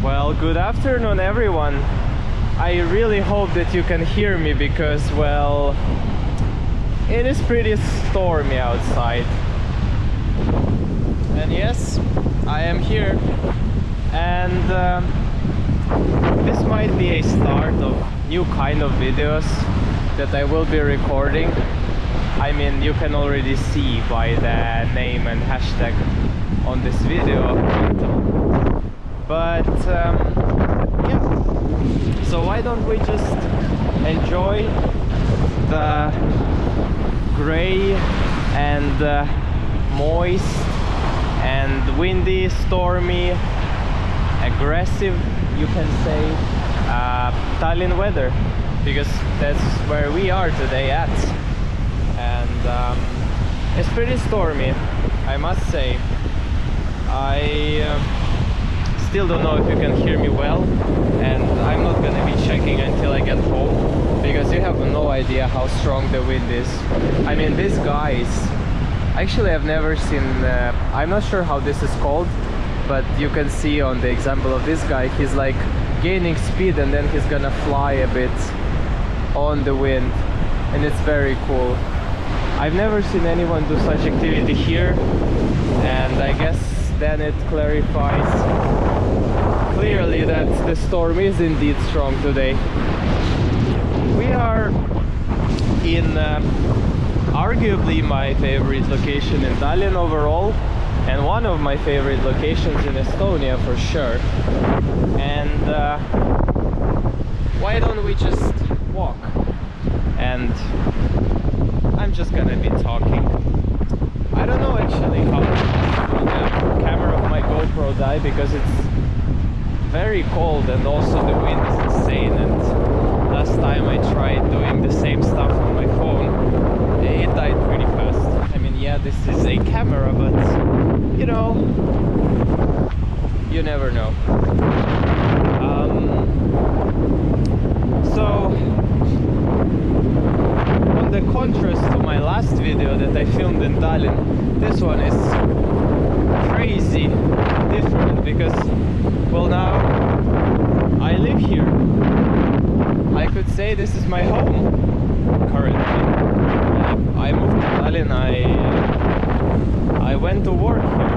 Well, good afternoon everyone. I really hope that you can hear me because, well, it is pretty stormy outside. And yes, I am here. And this might be a start of new kind of videos that I will be recording. I mean, you can already see by the name and hashtag on this video. But yeah, so why don't we just enjoy the gray and moist and windy, stormy, aggressive, you can say, Tallinn weather, because that's where we are today at. And it's pretty stormy, I must say. I still don't know if you can hear me well, and I'm not gonna be checking until I get home, because you have no idea how strong the wind is. I mean, these guys, actually I've never seen, I'm not sure how this is called, but you can see on the example of this guy, he's like gaining speed and then he's gonna fly a bit on the wind, and it's very cool. I've never seen anyone do such activity here, and I guess then it clarifies clearly that the storm is indeed strong today. We are in arguably my favorite location in Tallinn overall, and one of my favorite locations in Estonia for sure. And why don't we just walk? And I'm just gonna be talking. I don't know actually how the camera of my GoPro died, because it's very cold and also the wind is insane. And last time I tried doing the same stuff on my phone, it died pretty fast. I mean, yeah, this is a camera, but you know, you never know. So on the contrast to my last video that I filmed in Tallinn, this one is crazy different, because, well, now I live here. I could say this is my home currently. I moved to Tallinn, I went to work here,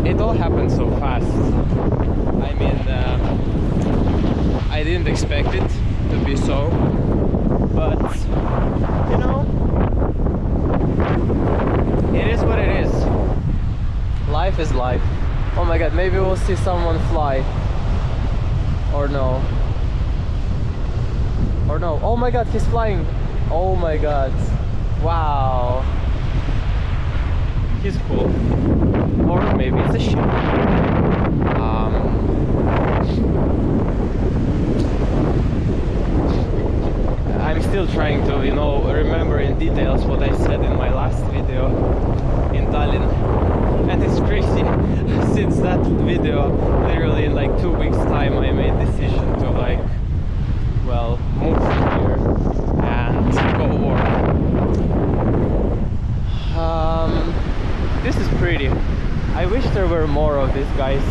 and it all happened so fast. I mean, I didn't expect it to be so, but you know, it is what it is. Life is life. Oh my god, maybe we'll see someone fly. Or no. Or no. Oh my god, he's flying. Oh my god. Wow. He's cool. Or maybe it's a ship. I'm still trying to, you know, remember in details what I said in my last video in Tallinn. And it's crazy. Since that video, literally in like 2 weeks time, I made decision to, like, well, move from here and go work. This is pretty. I wish there were more of these guys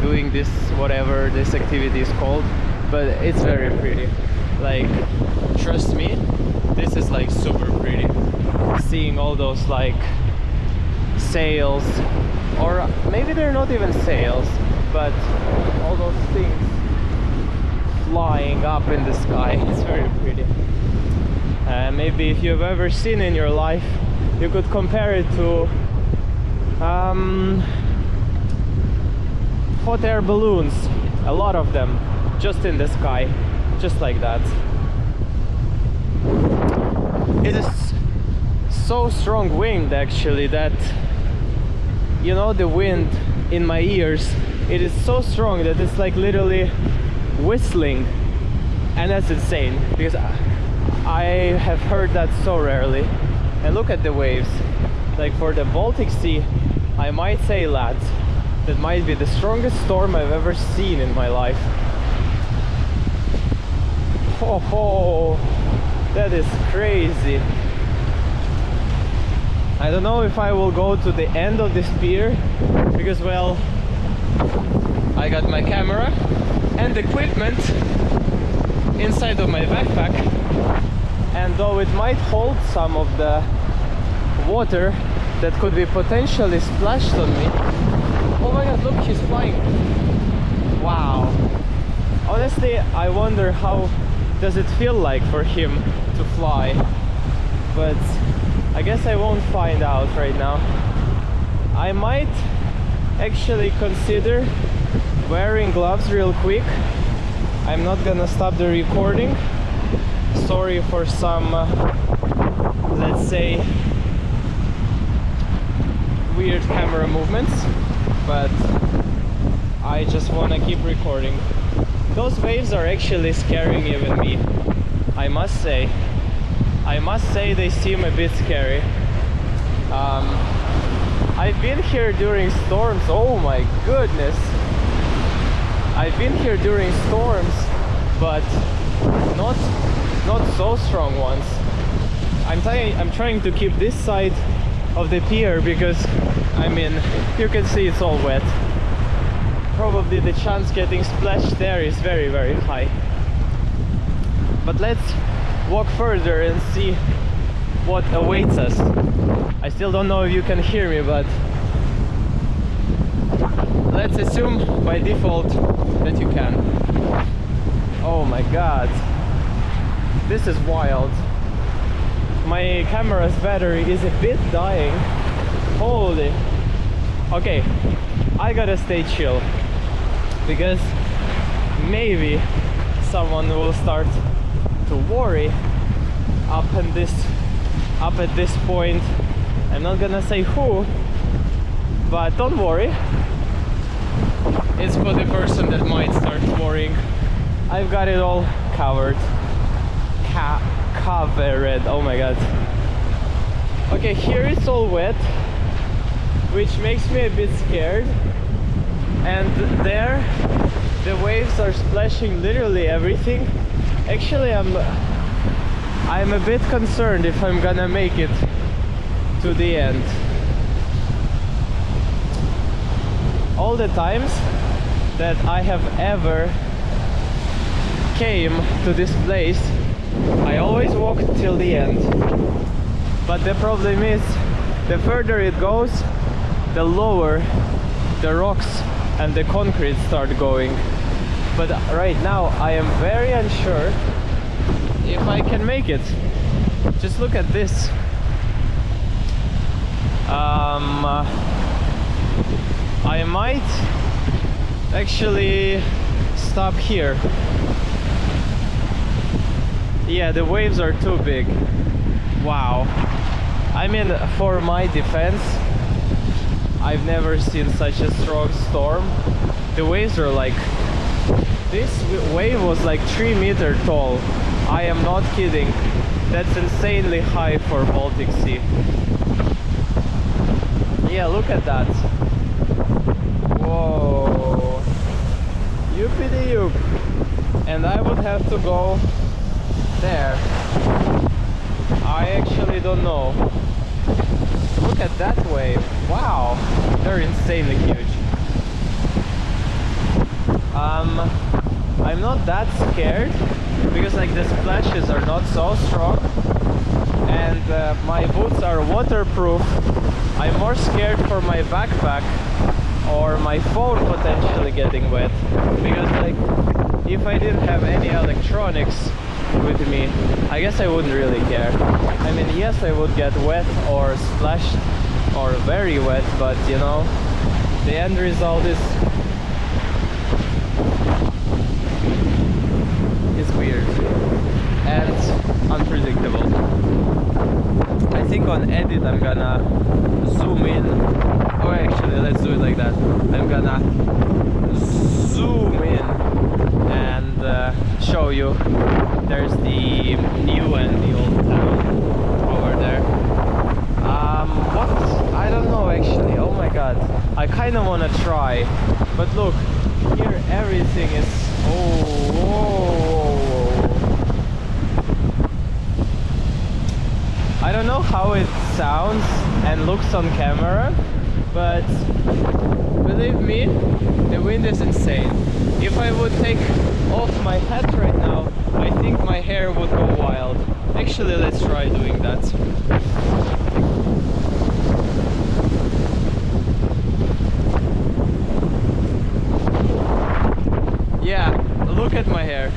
doing this, whatever this activity is called, but it's very pretty. Like, trust me, this is like super pretty. Seeing all those like sails, or maybe they're not even sails, but all those things flying up in the sky. It's very pretty. Maybe if you've ever seen in your life, you could compare it to hot air balloons. A lot of them just in the sky, just like that. It is so strong wind actually that, you know, the wind in my ears, it is so strong that it's like literally whistling, and that's insane, because I have heard that so rarely. And look at the waves. Like, for the Baltic Sea, I might say, lads, that might be the strongest storm I've ever seen in my life. Oh, that is crazy. I don't know if I will go to the end of this pier because, well, I got my camera and equipment inside of my backpack, and though it might hold some of the water that could be potentially splashed on me. Oh my god, look, he's flying. Wow. Honestly, I wonder how does it feel like for him to fly, but I guess I won't find out right now. I might actually consider wearing gloves real quick. I'm not gonna stop the recording. Sorry for some, let's say, weird camera movements, but I just wanna keep recording. Those waves are actually scaring even me, I must say. I must say they seem a bit scary. I've been here during storms. Oh my goodness. I've been here during storms, but not so strong ones. I'm trying to keep this side of the pier because, I mean, you can see it's all wet. Probably the chance getting splashed there is very, very high. But let's walk further and see what awaits us. I still don't know if you can hear me, but let's assume by default that you can. Oh my god, this is wild. My camera's battery is a bit dying. Holy. Okay, I gotta stay chill because maybe someone will start to worry up at this point. I'm not gonna say who, but don't worry, it's for the person that might start worrying. I've got it all covered. Covered, oh my god. Okay, here it's all wet, which makes me a bit scared, and there the waves are splashing literally everything. Actually, I'm a bit concerned if I'm gonna make it to the end. All the times that I have ever came to this place, I always walk till the end. But the problem is, the further it goes, the lower the rocks and the concrete start going. But right now I am very unsure if I can make it. Just look at this. I might actually stop here. Yeah, the waves are too big. Wow. I mean, for my defense, I've never seen such a strong storm. The waves are like, this wave was like 3 meters tall. I am not kidding. That's insanely high for Baltic Sea. Yeah, look at that. Whoa. Youpity-yoop. And I would have to go there. I actually don't know. Look at that wave. Wow. They're insanely huge. I'm not that scared because like the splashes are not so strong and my boots are waterproof. I'm more scared for my backpack or my phone potentially getting wet, because like if I didn't have any electronics with me, I guess I wouldn't really care. I mean, yes, I would get wet or splashed or very wet, but you know, the end result is weird and unpredictable. I think on edit I'm gonna zoom in, or actually let's do it like that. I'm gonna zoom in and show you. There's the new and the old town over there. What? I don't know actually. Oh my god. I kind of want to try, but look, here everything is. Oh, whoa. I don't know how it sounds and looks on camera, but believe me, the wind is insane. If I would take off my hat right now, I think my hair would go wild. Actually, let's try doing that. Yeah, look at my hair.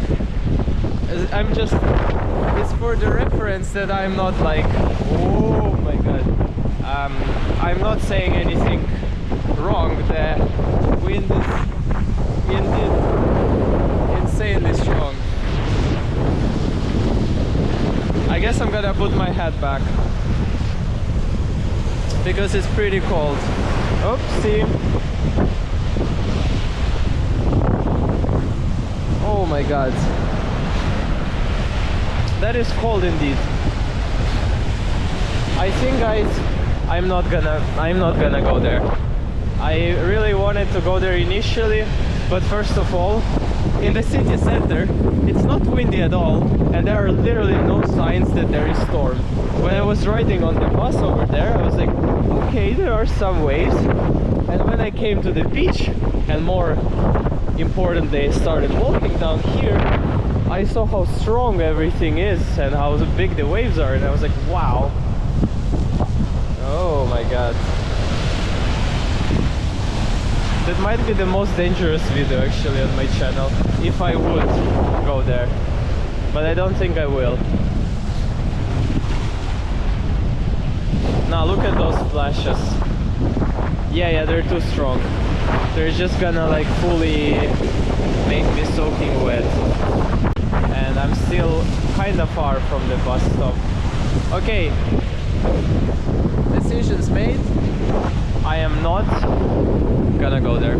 I'm just, it's for the reference that I'm not like, oh my god. I'm not saying anything wrong. The wind is indeed insanely strong. I guess I'm gonna put my hat back because it's pretty cold. Oopsie. Oh my god. That is cold indeed. I think guys, I'm not gonna go there. I really wanted to go there initially, but first of all, in the city center, it's not windy at all, and there are literally no signs that there is storm. When I was riding on the bus over there, I was like, okay, there are some waves. And when I came to the beach, and more importantly, I started walking down here, I saw how strong everything is and how big the waves are, and I was like, wow. Oh my god. That might be the most dangerous video actually on my channel, if I would go there. But I don't think I will. Now look at those flashes. Yeah, they're too strong. They're just gonna like fully make me soaking wet. And I'm still kinda far from the bus stop. Okay, decisions made. I am not gonna go there.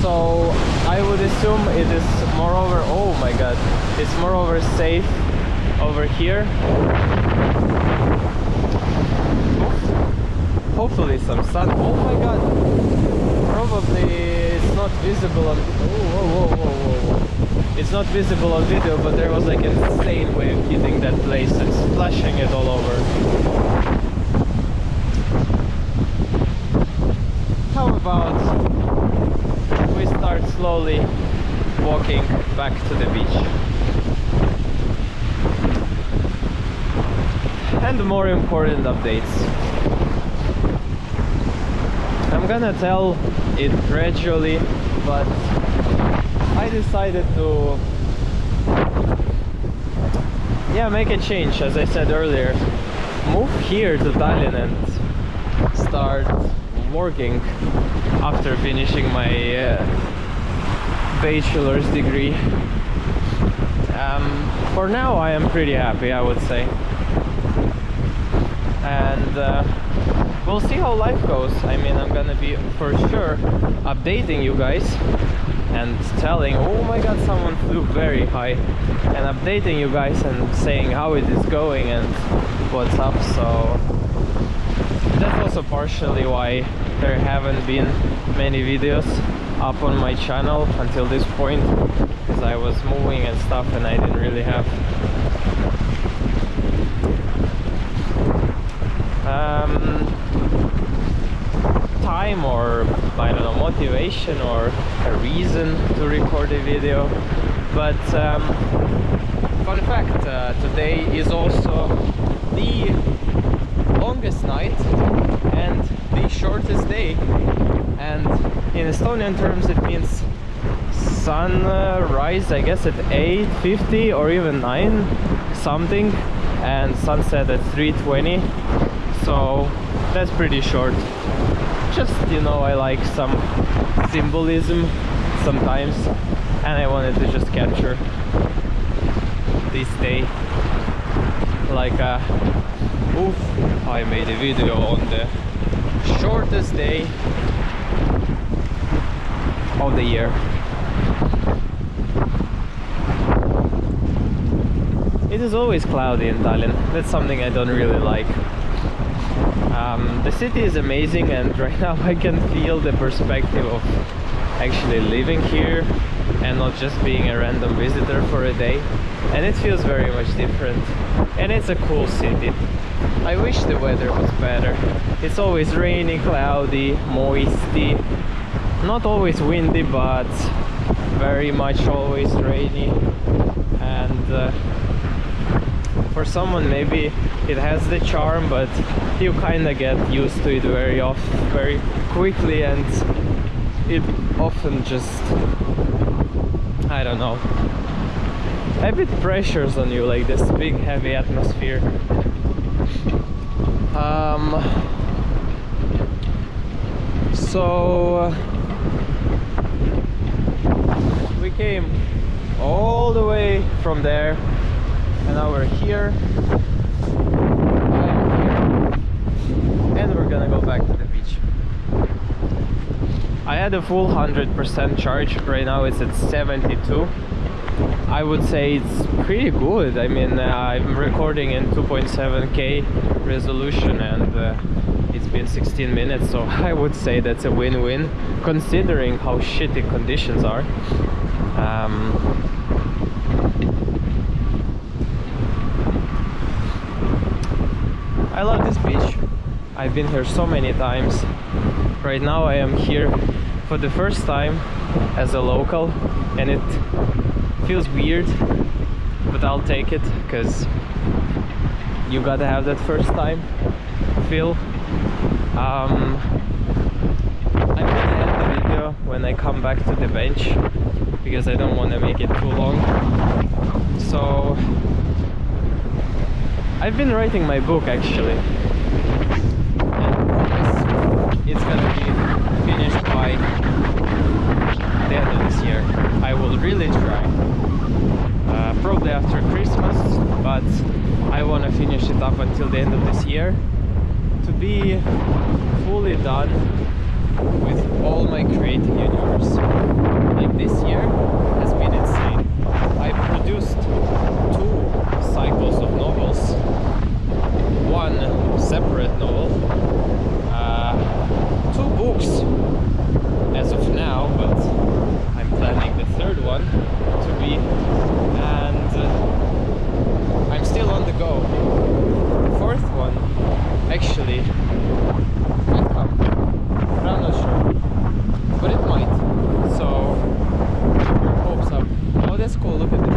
So I would assume it is moreover, oh my god, it's moreover safe over here. Hopefully some sun. Oh my god, probably it's not visible on, whoa. It's not visible on video, but there was like an insane wave hitting that place and splashing it all over. How about we start slowly walking back to the beach? And more important updates. I'm gonna tell it gradually, but I decided to make a change, as I said earlier. Move here to Tallinn and start working after finishing my bachelor's degree. For now I am pretty happy, I would say, and we'll see how life goes. I mean, I'm gonna be for sure updating you guys and telling, oh my god, someone flew very high, and updating you guys and saying how it is going and what's up. So that's also partially why there haven't been many videos up on my channel until this point, because I was moving and stuff and I didn't really have time or, I don't know, motivation or a reason to record a video. But fun fact, today is also the longest night and the shortest day, and in Estonian terms it means sunrise, I guess, at 8:50 or even 9 something, and sunset at 3:20. So that's pretty short. Just, you know, I like some symbolism sometimes, and I wanted to just capture this day like a oof, I made a video on the shortest day of the year. It is always cloudy in Tallinn. That's something I don't really like. The city is amazing, and right now I can feel the perspective of actually living here and not just being a random visitor for a day, and it feels very much different, and it's a cool city. I wish the weather was better. It's always rainy, cloudy, moisty. Not always windy, but very much always rainy. And for someone maybe it has the charm, but you kind of get used to it very quickly, and it often just, I don't know, a bit pressures on you, like this big heavy atmosphere. So we came all the way from there, and now we're here. I'm here, and we're gonna go back to the beach. I had a full 100% charge. Right now it's at 72. I would say it's pretty good. I mean, I'm recording in 2.7K resolution, and it's been 16 minutes, so I would say that's a win-win considering how shitty conditions are. I love this beach. I've been here so many times. Right now I am here for the first time as a local, and it feels weird, but I'll take it, because you gotta have that first time feel. I'm gonna end the video when I come back to the bench, because I don't want to make it too long. So I've been writing my book actually, and I promise it's gonna be finished by the end of this year. I will really try. Probably after Christmas, but I want to finish it up until the end of this year to be fully done with all my creative universe. Like, this year has been insane. I produced 2 cycles of novels, 1 separate novel, 2 books as of now, but I'm planning the 3rd one to be, and I'm still on the go. The 4th one actually might come, but I'm not sure, but it might, so keep your hopes up. Oh, that's cool, look at this.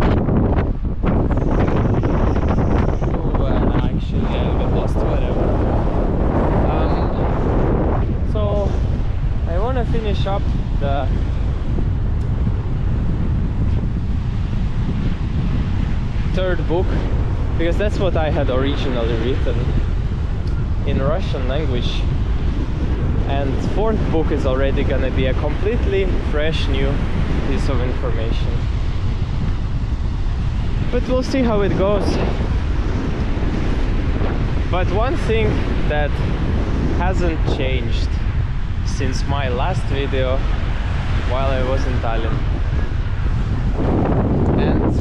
Oh, actually I got lost, whatever. So I want to finish up the third book, because that's what I had originally written in Russian language, and 4th book is already gonna be a completely fresh new piece of information, but we'll see how it goes. But one thing that hasn't changed since my last video while I was in Tallinn, and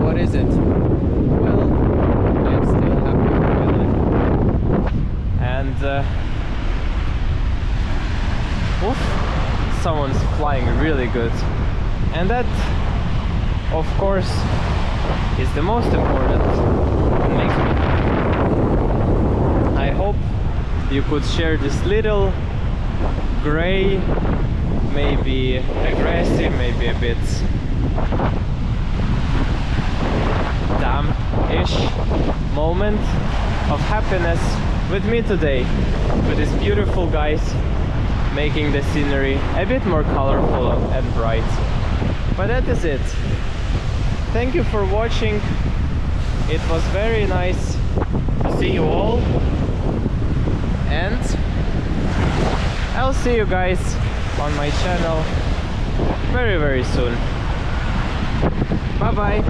what is it? Well, I'm still happy with my life. And oof, someone's flying really good. And that, of course, is the most important and makes me happy. I hope you could share this little gray, maybe aggressive, maybe a bit damp-ish moment of happiness with me today, with these beautiful guys making the scenery a bit more colorful and bright. But that is it. Thank you for watching. It was very nice to see you all, and I'll see you guys on my channel very soon. Bye bye.